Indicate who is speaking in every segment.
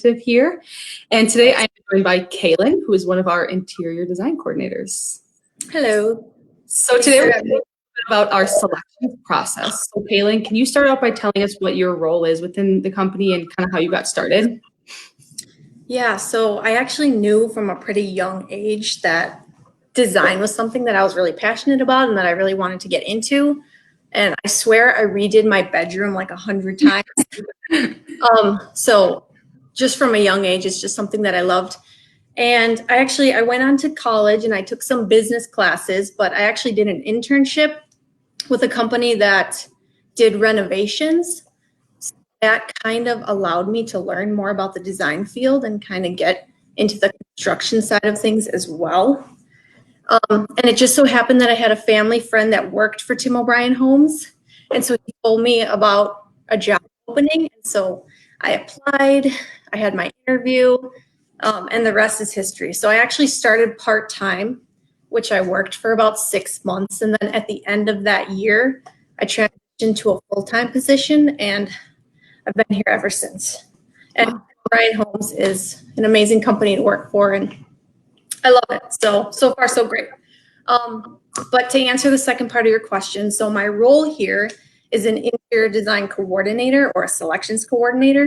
Speaker 1: representative here. And today I'm joined by Kaylin, who is one of our interior design coordinators.
Speaker 2: Hello.
Speaker 1: So today we're going to talk about our selection process. So Kaylin, can you start out by telling us what your role is within the company and kind of how you got started?
Speaker 2: Yeah, so I actually knew from a pretty young age that design was something that I was really passionate about and that I really wanted to get into. And I swear I redid my bedroom like 100 times. So just from a young age, it's just something that I loved. And I went on to college and I took some business classes, but I actually did an internship with a company that did renovations. That kind of allowed me to learn more about the design field and kind of get into the construction side of things as well. And it just so happened that I had a family friend that worked for Tim O'Brien Homes. And so he told me about a job opening. And so I applied, I had my interview, and the rest is history. So I actually started part-time, which I worked for about 6 months. And then at the end of that year, I transitioned to a full-time position, and I've been here ever since. And O'Brien Homes is an amazing company to work for, and I love it. So far, so great. But to answer the second part of your question, so my role here is an interior design coordinator or a selections coordinator.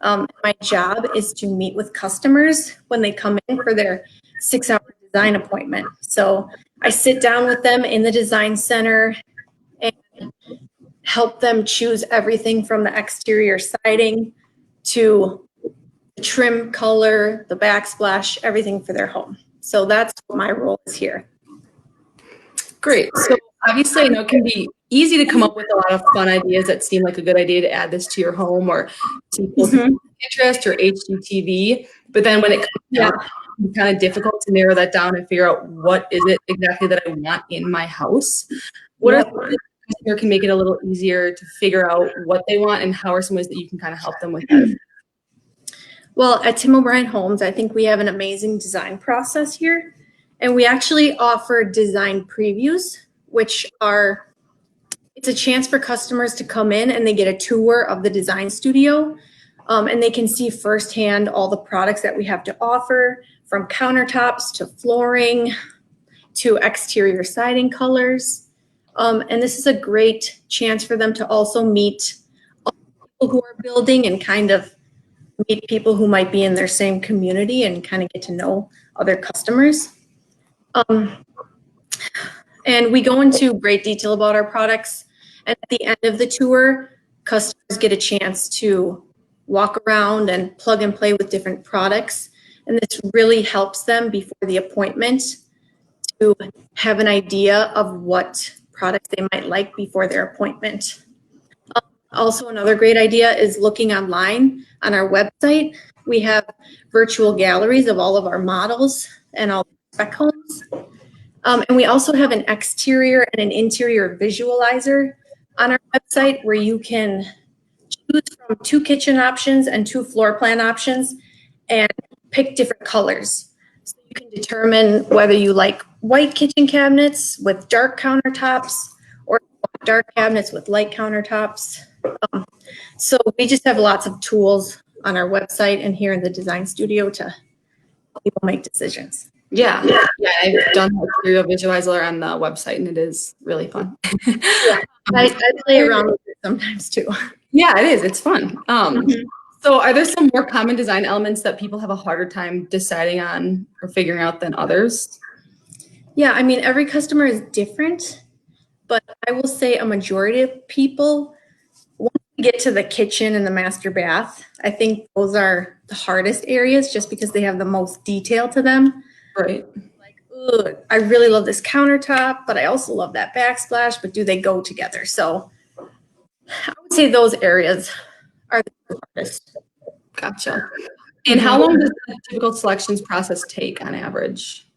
Speaker 2: My job is to meet with customers when they come in for their 6-hour design appointment. So I sit down with them in the design center and help them choose everything from the exterior siding to the trim color, the backsplash, everything for their home. So that's what my role is here.
Speaker 1: Great. So obviously I know it can be easy to come up with a lot of fun ideas that seem like a good idea to add this to your home or to Pinterest or HGTV, but then when it comes down, it's kind of difficult to narrow that down and figure out what is it exactly that I want in my house. What are the customer can make it a little easier to figure out what they want, and how are some ways that you can kind of help them with that?
Speaker 2: Well, at Tim O'Brien Homes, I think we have an amazing design process here. And we actually offer design previews, which it's a chance for customers to come in and they get a tour of the design studio. And they can see firsthand all the products that we have to offer, from countertops to flooring to exterior siding colors. And this is a great chance for them to also meet all the people who are building and kind of meet people who might be in their same community and kind of get to know other customers. And we go into great detail about our products. And at the end of the tour, customers get a chance to walk around and plug and play with different products. And this really helps them before the appointment to have an idea of what products they might like before their appointment. Also, another great idea is looking online on our website. We have virtual galleries of all of our models and all the spec homes. And we also have an exterior and an interior visualizer on our website where you can choose from 2 kitchen options and 2 floor plan options and pick different colors. So you can determine whether you like white kitchen cabinets with dark countertops or dark cabinets with light countertops. So we just have lots of tools on our website and here in the design studio to help people make decisions.
Speaker 1: Yeah, I've done the exterior visualizer on the website, and it is really fun.
Speaker 2: Yeah, I play around with it sometimes too.
Speaker 1: Yeah, it is. It's fun. So are there some more common design elements that people have a harder time deciding on or figuring out than others?
Speaker 2: Yeah, I mean, every customer is different, but I will say a majority of people, once we get to the kitchen and the master bath, I think those are the hardest areas just because they have the most detail to them.
Speaker 1: Right.
Speaker 2: Like, ooh, I really love this countertop, but I also love that backsplash, but do they go together? So I would say those areas are the hardest.
Speaker 1: Gotcha. And how long does the typical selections process take on average?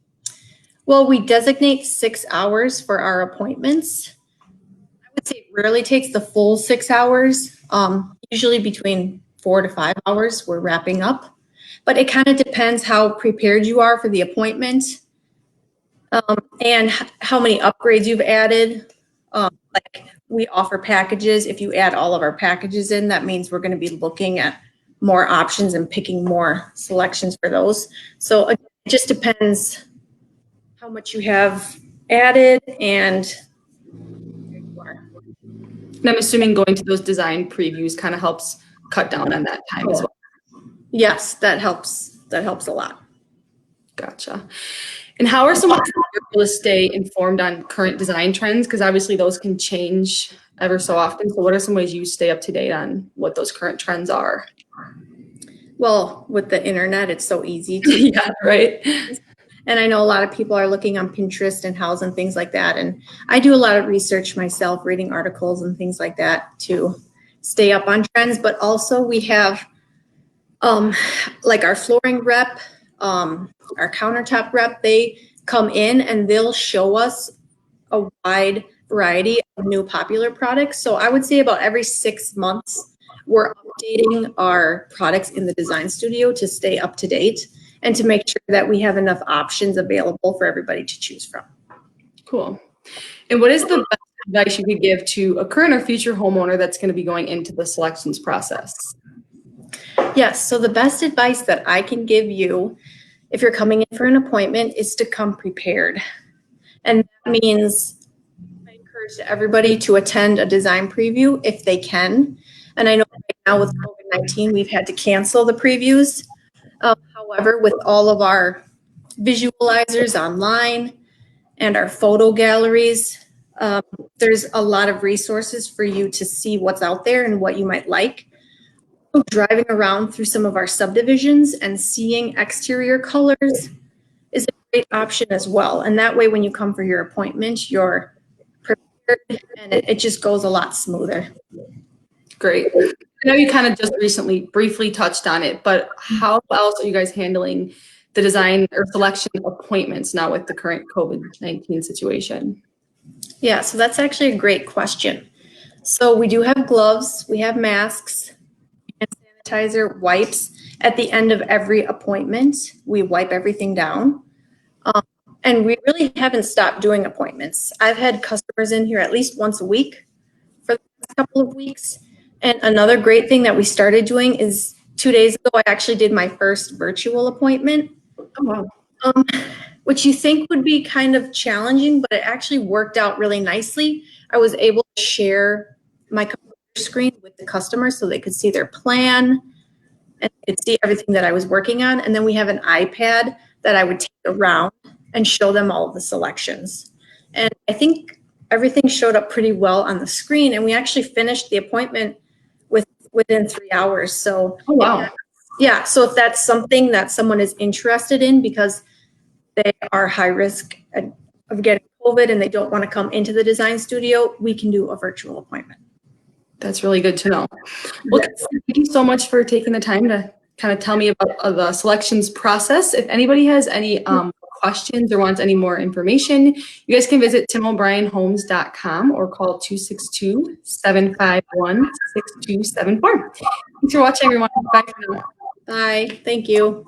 Speaker 2: Well, we designate 6 hours for our appointments. I would say it rarely takes the full 6 hours. Usually between 4 to 5 hours, we're wrapping up. But it kind of depends how prepared you are for the appointment and how many upgrades you've added. Like we offer packages. If you add all of our packages in, that means we're going to be looking at more options and picking more selections for those. So it just depends how much you have added and
Speaker 1: And I'm assuming going to those design previews kind of helps cut down on that time as well.
Speaker 2: yes, that helps. That helps a lot.
Speaker 1: Gotcha. And how are some ways you're able to stay informed on current design trends? Because obviously those can change ever so often. So what are some ways you stay up to date on what those current trends are?
Speaker 2: Well, with the internet, it's so easy to
Speaker 1: Yeah, right.
Speaker 2: And I know a lot of people are looking on Pinterest and Houzz and things like that. And I do a lot of research myself, reading articles and things like that to stay up on trends. But also we have like our flooring rep, our countertop rep, they come in and they'll show us a wide variety of new popular products. So I would say about every 6 months, we're updating our products in the design studio to stay up to date and to make sure that we have enough options available for everybody to choose from.
Speaker 1: Cool. And what is the best advice you could give to a current or future homeowner that's going to be going into the selections process?
Speaker 2: Yes, so the best advice that I can give you if you're coming in for an appointment is to come prepared. And that means I encourage everybody to attend a design preview if they can. And I know right now with COVID-19, we've had to cancel the previews. However, with all of our visualizers online and our photo galleries, there's a lot of resources for you to see what's out there and what you might like. Driving around through some of our subdivisions and seeing exterior colors is a great option as well. And that way, when you come for your appointment, you're prepared and it just goes a lot smoother.
Speaker 1: Great. I know you kind of just recently briefly touched on it, but how else are you guys handling the design or selection appointments now with the current COVID-19 situation?
Speaker 2: Yeah, so that's actually a great question. So we do have gloves, we have masks, and sanitizer, wipes. At the end of every appointment, we wipe everything down. And we really haven't stopped doing appointments. I've had customers in here at least once a week for the past couple of weeks. And another great thing that we started doing is 2 days ago, I actually did my first virtual appointment.
Speaker 1: Oh, wow.
Speaker 2: Which you think would be kind of challenging, but it actually worked out really nicely. I was able to share my computer screen with the customer so they could see their plan and could see everything that I was working on. And then we have an iPad that I would take around and show them all of the selections. And I think everything showed up pretty well on the screen. And we actually finished the appointment within 3 hours. So,
Speaker 1: Oh, wow.
Speaker 2: Yeah. So if that's something that someone is interested in because they are high risk of getting COVID and they don't want to come into the design studio, we can do a virtual appointment.
Speaker 1: That's really good to know. Well, thank you so much for taking the time to kind of tell me about the selections process. If anybody has any questions or wants any more information, you guys can visit timobrienhomes.com or call 262-751-6274. Thanks for watching, everyone. Bye for now.
Speaker 2: Bye. Thank you.